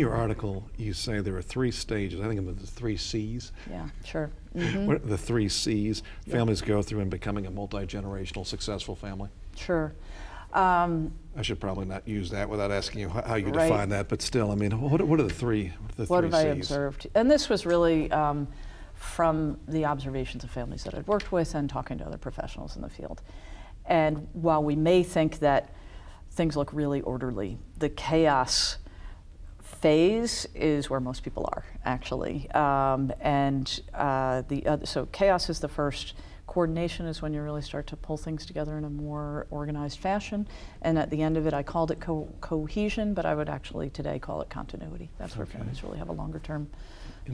your article, you say there are 3 stages. I think of the 3 C's. Yeah, sure. What are the 3 C's families go through in becoming a multi-generational successful family? Sure. I should probably not use that without asking you how you define that, but still, I mean, what are the 3 What have C's? I observed? And this was really from the observations of families that I'd worked with and talking to other professionals in the field. And while we may think that things look really orderly, the chaos phase is where most people are, actually. So chaos is the first. Coordination is when you really start to pull things together in a more organized fashion. And at the end of it, I called it cohesion, but I would actually today call it continuity. That's where families really have a longer term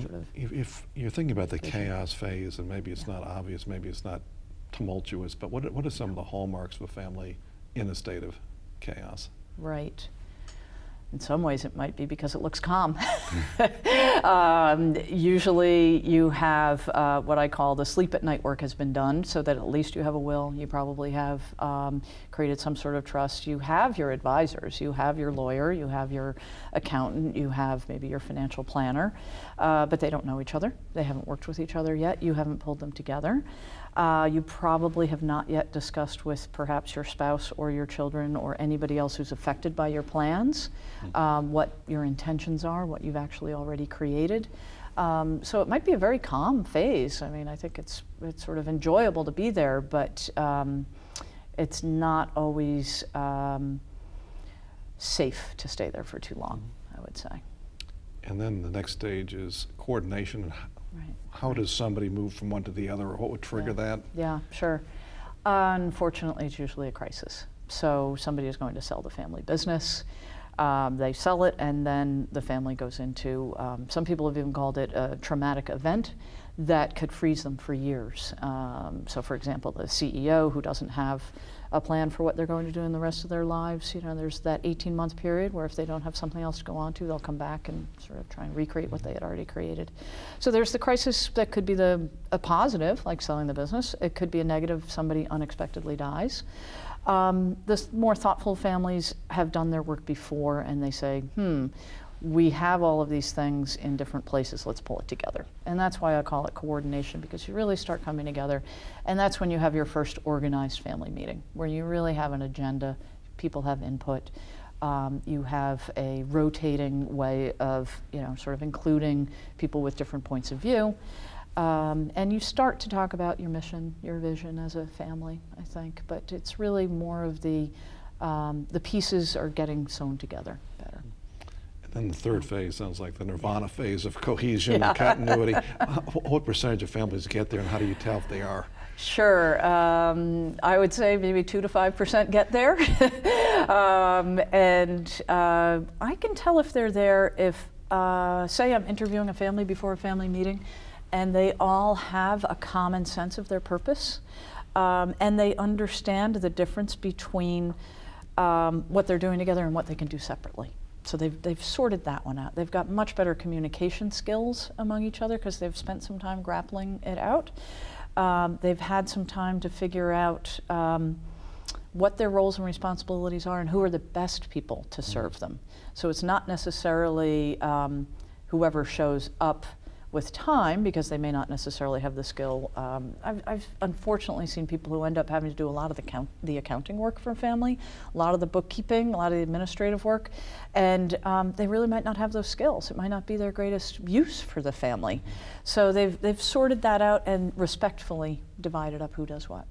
sort of. If you're thinking about the chaos phase, and maybe it's not obvious, maybe it's not tumultuous, but what are some of the hallmarks of a family in a state of chaos? Right. In some ways it might be because it looks calm. Usually you have what I call the sleep at night work has been done, so that at least you have a will, you probably have created some sort of trust, you have your advisors, you have your lawyer, you have your accountant, you have maybe your financial planner, but they don't know each other, they haven't worked with each other yet, you haven't pulled them together. You probably have not yet discussed with perhaps your spouse or your children or anybody else who's affected by your plans what your intentions are, what you've actually already created. So it might be a very calm phase. I mean, I think it's sort of enjoyable to be there, but it's not always safe to stay there for too long, I would say. And then the next stage is coordination. Right. How does somebody move from one to the other, or what would trigger that? Yeah, sure. Unfortunately, it's usually a crisis. So somebody is going to sell the family business. They sell it, and then the family goes into, some people have even called it a traumatic event that could freeze them for years. So for example, the CEO who doesn't have a plan for what they're going to do in the rest of their lives, you know, there's that 18-month period where if they don't have something else to go on to, they'll come back and sort of try and recreate what they had already created. So there's the crisis that could be a positive, like selling the business. It could be a negative, somebody unexpectedly dies. The more thoughtful families have done their work before, and they say, we have all of these things in different places, let's pull it together. And that's why I call it coordination, because you really start coming together, and that's when you have your first organized family meeting, where you really have an agenda, people have input, you have a rotating way of, you know, sort of including people with different points of view. And you start to talk about your mission, your vision as a family, I think, but it's really more of the pieces are getting sewn together better. And then the third phase sounds like the nirvana phase of cohesion and continuity. What percentage of families get there, and how do you tell if they are? Sure. I would say maybe 2 to 5% get there. I can tell if they're there if, say I'm interviewing a family before a family meeting, and they all have a common sense of their purpose, and they understand the difference between what they're doing together and what they can do separately. So they've sorted that one out. They've got much better communication skills among each other because they've spent some time grappling it out. They've had some time to figure out what their roles and responsibilities are and who are the best people to serve them. So it's not necessarily whoever shows up with time, because they may not necessarily have the skill. I've unfortunately seen people who end up having to do a lot of the accounting work for a family, a lot of the bookkeeping, a lot of the administrative work, and they really might not have those skills. It might not be their greatest use for the family. So they've sorted that out and respectfully divided up who does what.